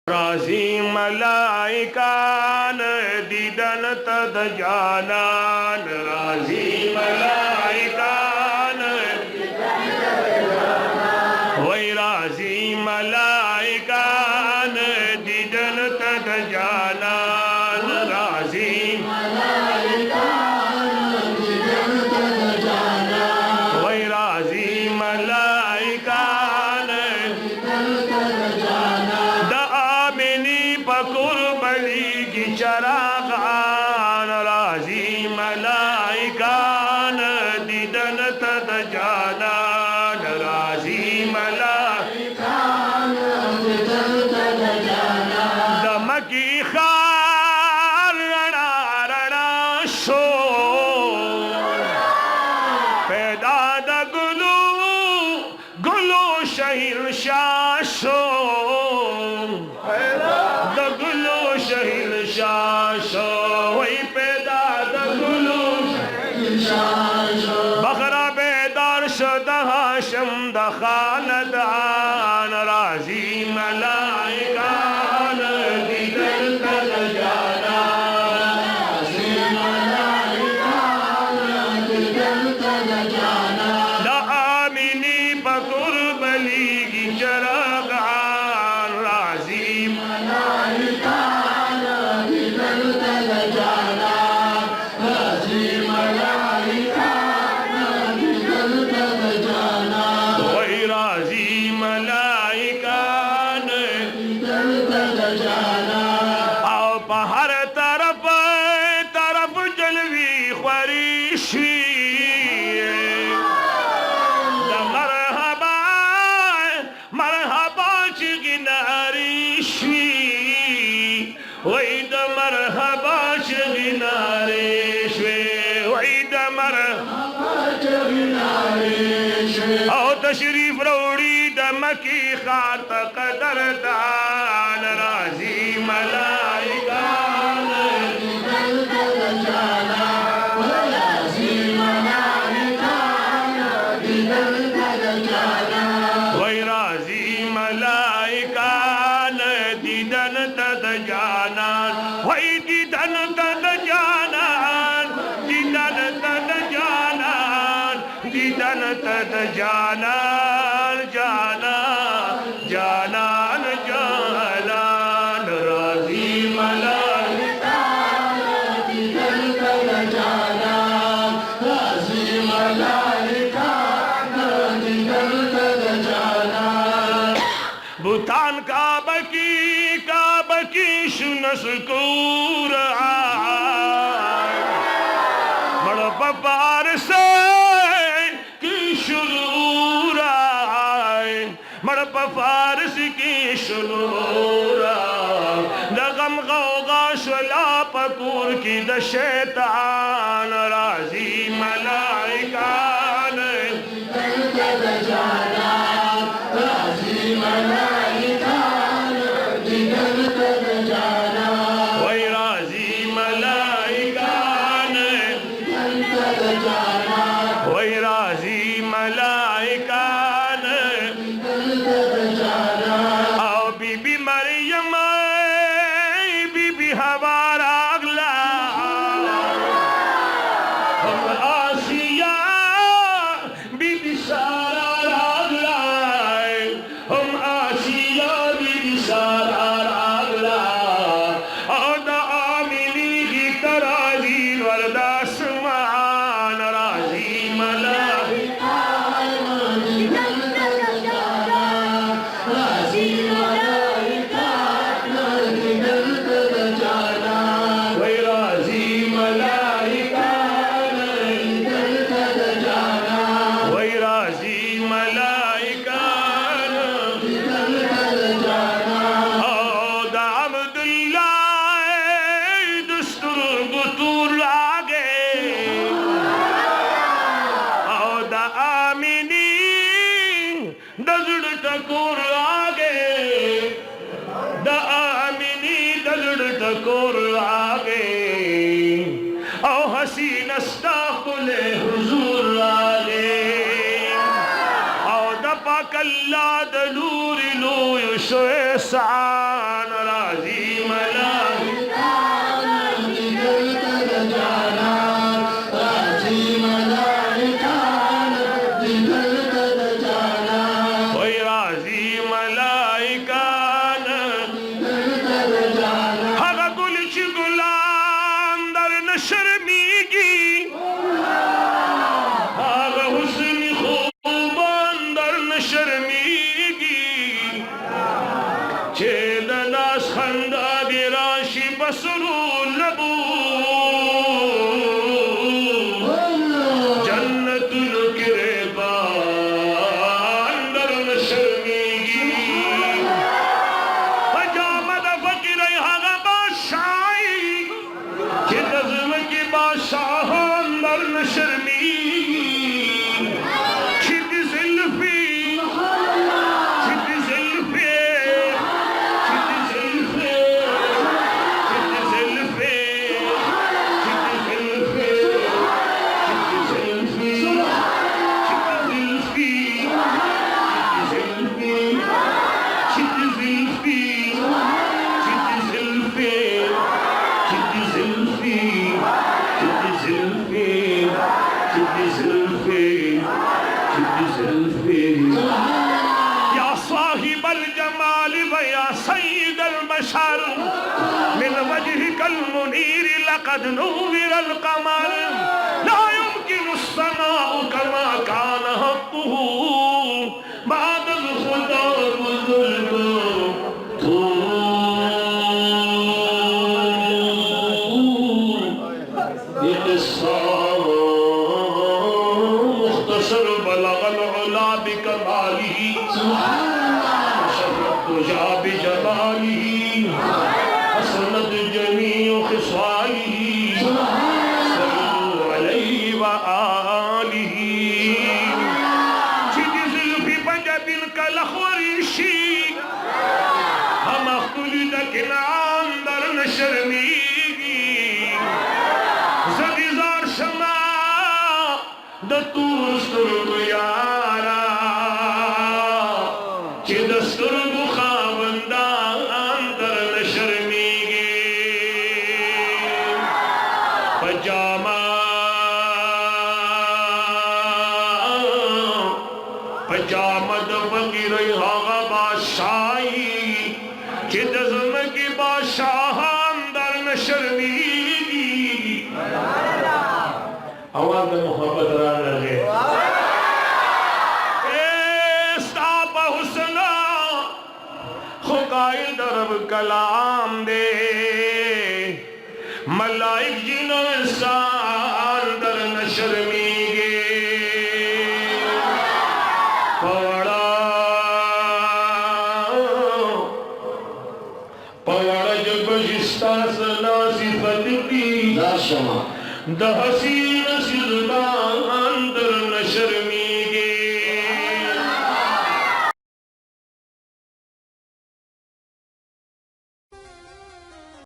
राजी मलाइकान दीदन तद जानान राजी मलाइकान वही राजी मलाइकान दीदन तद जानान राजी वही राजी मलाइकान कुर्बली की चरागान राजी मलाइकान दीदन तद जानान राजी मलाइकान दीदन तद जानान दमकी खार रणा रणा शो पैदा द गुलू गुलू शहीर शाशो शहील शाशो वही पैदा दगुलू बखरा बेदार शद हाशम द खानदान राजी मलाइकान दीदन तद जानान राजी मलाइकान दीदन तद जानान द आमिनी बकुर्बली की चरागान राजी मलाइकान हर तरफ तरफ जलवी ख्वारिशी मरहबा मरहबा चिगिनारिशी वही द मरहबा चिगिनारिशे वही द मरहबा चिगिनारिशे ओ तशरीफ रोड़ी दमकी खात कदर दान राजी मलाइकान दीदन तद जानान राजी मलाइकान दीदन तद जानान वही राजी मलाइकान दीदन तद जानान वही दीदन तद जानान दीदन तद जानान दीदन तद जानान जाना जानान जानान राजी मलाइकान दीदन तद जानान राजी मलाइकान दीदन तद जानान भूतान काबकी शुनसकूर बड़ पपार से की शुरूर मड़प फारस की शुरूरा दगम गौगा शला पकूर की द शैतान राजी मलाइकान दीदन तद जानान राजी मलाइकान दीदन तद जानान वही राजी मलाइकान दीदन तद जानान वही राजी मलाइकान आओ बीबी मरियम बीबी हवारा अगला हम आसिया बीबी सारा अगला हम आसिया बीबी सारा अगला और द आमिनी की तराजी वरदा समान राजी मलाइकान दीदन तद जानान राजी मलाइकान दीदन तद जानान वही राजी मलाइकान दीदन तद जानान वही राजी मलाइकान दीदन तद जानान ओ द अब्दुल्लाह दुस्तुर गुतुर लागे ओ द आमिनी दजड़ टकोर आगे द आमिनी दजड़ टकोर आगे ओ हसीन अस्ताकुले हुजूर आगे ओ द पाकल्ला द नूर लो युशो एहसान जुल्फे जुल्फे या साहिबल जमाल व या सय्यदल बशर मिन वजहिकल मुनीर लक़द नूविरल क़मर ला युमकिनु सनाउ कमा कान हक़्क़ुहु बादल खुदा बुजुर्ग तू मुख्तसर बलगल उला बिकमालिही शरफ़त तुजा बिजमालिही हसनत जमीउ खिसालिही सल्लु अलैहि व आलिही चिदी ज़ुल्फ़ी पंजबिन कलख़वरिशी हम अख़्तुलिद किनान दर नशर्मीगी ज़दीज़ार शमा दतूर सुर्ग यारा कि दस्तुर्ग खाबंदान दर नशर्मीगी पजामा पजामद फकीर हागा बादशाही कि दज़म की बादशाहान दर नशर्मीगी आवाज में मोहब्बत रहे साब हुस्ना खुकाई दरब कलाम दे मलाइक जिनो इंसान दर नशर्मीगे पड़ा पड़ा जब बशिस्ता सना सिफत की दहसी